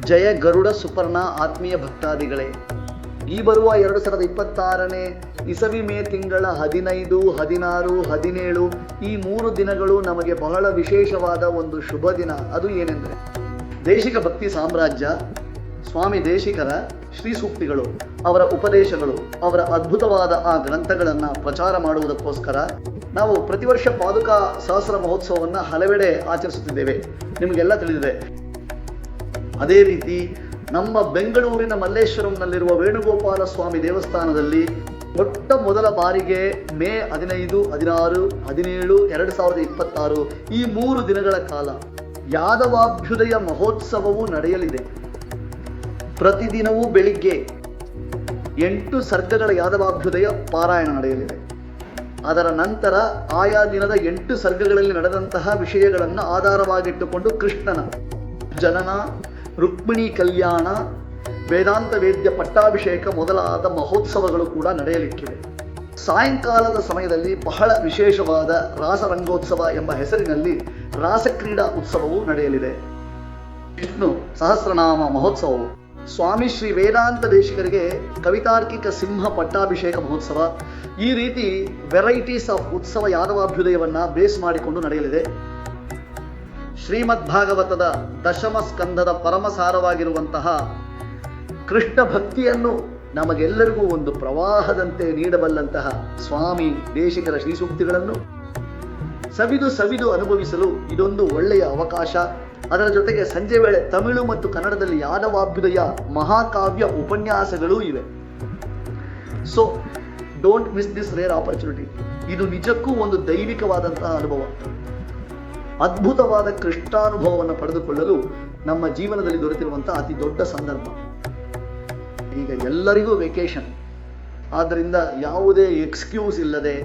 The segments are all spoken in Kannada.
ಜಯ ಗರುಡ ಸುಪರ್ಣ ಆತ್ಮೀಯ ಭಕ್ತಾದಿಗಳೇ, ಈ ಬರುವ 2026ನೇ ಇಸವಿ ಮೇ ತಿಂಗಳ 15, 16, 17 ಈ 3 ದಿನಗಳು ನಮಗೆ ಬಹಳ ವಿಶೇಷವಾದ ಒಂದು ಶುಭ ದಿನ. ಅದು ಏನೆಂದರೆ ದೇಶಿಕ ಭಕ್ತಿ ಸಾಮ್ರಾಜ್ಯ ಸ್ವಾಮಿ ದೇಶಿಕರ ಶ್ರೀ ಸೂಕ್ತಿಗಳು, ಅವರ ಉಪದೇಶಗಳು, ಅವರ ಅದ್ಭುತವಾದ ಆ ಗ್ರಂಥಗಳನ್ನು ಪ್ರಚಾರ ಮಾಡುವುದಕ್ಕೋಸ್ಕರ ನಾವು ಪ್ರತಿ ವರ್ಷ ಪಾದುಕಾ ಸಹಸ್ರ ಮಹೋತ್ಸವವನ್ನು ಹಲವೆಡೆ ಆಚರಿಸುತ್ತಿದ್ದೇವೆ, ನಿಮಗೆಲ್ಲ ತಿಳಿದಿದೆ. ಅದೇ ರೀತಿ ನಮ್ಮ ಬೆಂಗಳೂರಿನ ಮಲ್ಲೇಶ್ವರಂನಲ್ಲಿರುವ ವೇಣುಗೋಪಾಲ ಸ್ವಾಮಿ ದೇವಸ್ಥಾನದಲ್ಲಿ ಮೊಟ್ಟ ಮೊದಲ ಬಾರಿಗೆ ಮೇ 15, 16, 17, 2026 ಈ 3 ದಿನಗಳ ಕಾಲ ಯಾದವಾಭ್ಯುದಯ ಮಹೋತ್ಸವವು ನಡೆಯಲಿದೆ. ಪ್ರತಿದಿನವೂ ಬೆಳಿಗ್ಗೆ 8 ಸರ್ಗಗಳ ಯಾದವಾಭ್ಯುದಯ ಪಾರಾಯಣ ನಡೆಯಲಿದೆ. ಅದರ ನಂತರ ಆಯಾ ದಿನದ 8 ಸರ್ಗಗಳಲ್ಲಿ ನಡೆದಂತಹ ವಿಷಯಗಳನ್ನು ಆಧಾರವಾಗಿಟ್ಟುಕೊಂಡು ಕೃಷ್ಣನ ಜನನ, ರುಕ್ಮಿಣಿ ಕಲ್ಯಾಣ, ವೇದಾಂತ ವೇದ್ಯ ಪಟ್ಟಾಭಿಷೇಕ ಮೊದಲಾದ ಮಹೋತ್ಸವಗಳು ಕೂಡ ನಡೆಯಲಿಕ್ಕಿವೆ. ಸಾಯಂಕಾಲದ ಸಮಯದಲ್ಲಿ ಬಹಳ ವಿಶೇಷವಾದ ರಾಸರಂಗೋತ್ಸವ ಎಂಬ ಹೆಸರಿನಲ್ಲಿ ರಾಸಕ್ರೀಡಾ ಉತ್ಸವವು ನಡೆಯಲಿದೆ. ವಿಷ್ಣು ಸಹಸ್ರನಾಮ ಮಹೋತ್ಸವವು, ಸ್ವಾಮಿ ಶ್ರೀ ವೇದಾಂತ ದೇಶಿಕರಿಗೆ ಕವಿತಾರ್ಕಿಕ ಸಿಂಹ ಪಟ್ಟಾಭಿಷೇಕ ಮಹೋತ್ಸವ, ಈ ರೀತಿ ವೆರೈಟೀಸ್ ಆಫ್ ಉತ್ಸವ ಯಾದವಾಭ್ಯುದಯವನ್ನು ಬೇಸ್ ಮಾಡಿಕೊಂಡು ನಡೆಯಲಿದೆ. ಶ್ರೀಮದ್ ಭಾಗವತದ ದಶಮ ಸ್ಕಂದದ ಪರಮಸಾರವಾಗಿರುವಂತಹ ಕೃಷ್ಣ ಭಕ್ತಿಯನ್ನು ನಮಗೆಲ್ಲರಿಗೂ ಒಂದು ಪ್ರವಾಹದಂತೆ ನೀಡಬಲ್ಲಂತಹ ಸ್ವಾಮಿ ದೇಶಿಕರ ಶ್ರೀಸೂಕ್ತಿಗಳನ್ನು ಸವಿದು ಅನುಭವಿಸಲು ಇದೊಂದು ಒಳ್ಳೆಯ ಅವಕಾಶ. ಅದರ ಜೊತೆಗೆ ಸಂಜೆ ವೇಳೆ ತಮಿಳು ಮತ್ತು ಕನ್ನಡದಲ್ಲಿ ಯಾದವಾಭ್ಯುದಯ ಮಹಾಕಾವ್ಯ ಉಪನ್ಯಾಸಗಳೂ ಇವೆ. So don't miss this rare opportunity. ಇದು ನಿಜಕ್ಕೂ ಒಂದು ದೈವಿಕವಾದಂತಹ ಅನುಭವ, ಅದ್ಭುತವಾದ ಕೃಷ್ಣಾನುಭವವನ್ನು ಪಡೆದುಕೊಳ್ಳಲು ನಮ್ಮ ಜೀವನದಲ್ಲಿ ದೊರೆತಿರುವಂತಹ ಅತಿ ದೊಡ್ಡ ಸಂದರ್ಭ. ಈಗ ಎಲ್ಲರಿಗೂ ವೆಕೇಶನ್, ಆದ್ದರಿಂದ ಯಾವುದೇ ಎಕ್ಸ್ಕ್ಯೂಸ್ ಇಲ್ಲದೆ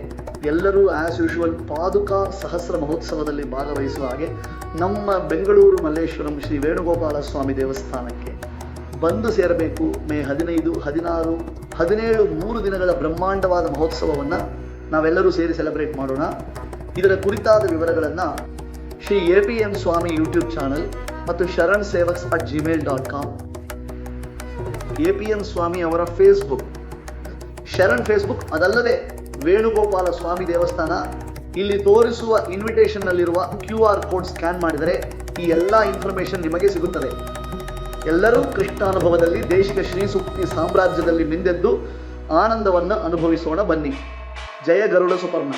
ಎಲ್ಲರೂ ಆ್ಯಸ್ ಯೂಶುವಲ್ ಪಾದುಕಾ ಸಹಸ್ರ ಮಹೋತ್ಸವದಲ್ಲಿ ಭಾಗವಹಿಸುವ ಹಾಗೆ ನಮ್ಮ ಬೆಂಗಳೂರು ಮಲ್ಲೇಶ್ವರಂ ಶ್ರೀ ವೇಣುಗೋಪಾಲ ಸ್ವಾಮಿ ದೇವಸ್ಥಾನಕ್ಕೆ ಬಂದು ಸೇರಬೇಕು. ಮೇ 15, 16, 17 3 ದಿನಗಳ ಬ್ರಹ್ಮಾಂಡವಾದ ಮಹೋತ್ಸವವನ್ನು ನಾವೆಲ್ಲರೂ ಸೇರಿ ಸೆಲೆಬ್ರೇಟ್ ಮಾಡೋಣ. ಇದರ ಕುರಿತಾದ ವಿವರಗಳನ್ನು ಶ್ರೀ APM ಸ್ವಾಮಿ ಯೂಟ್ಯೂಬ್ ಚಾನಲ್ ಮತ್ತು sharanSevaks@gmail.com, APM ಸ್ವಾಮಿ ಅವರ ಫೇಸ್ಬುಕ್, ಶರಣ್ ಫೇಸ್ಬುಕ್, ಅದಲ್ಲದೆ ವೇಣುಗೋಪಾಲ ಸ್ವಾಮಿ ದೇವಸ್ಥಾನ, ಇಲ್ಲಿ ತೋರಿಸುವ ಇನ್ವಿಟೇಷನ್ನಲ್ಲಿರುವ QR ಕೋಡ್ ಸ್ಕ್ಯಾನ್ ಮಾಡಿದರೆ ಈ ಎಲ್ಲ ಇನ್ಫಾರ್ಮೇಷನ್ ನಿಮಗೆ ಸಿಗುತ್ತದೆ. ಎಲ್ಲರೂ ಕೃಷ್ಣಾನುಭವದಲ್ಲಿ ದೇಶಿಕ ಶ್ರೀ ಸೂಕ್ತಿ ಸಾಮ್ರಾಜ್ಯದಲ್ಲಿ ಮಿಂದೆದ್ದು ಆನಂದವನ್ನು ಅನುಭವಿಸೋಣ ಬನ್ನಿ. ಜಯ ಗರುಡ ಸುಪರ್ಣ.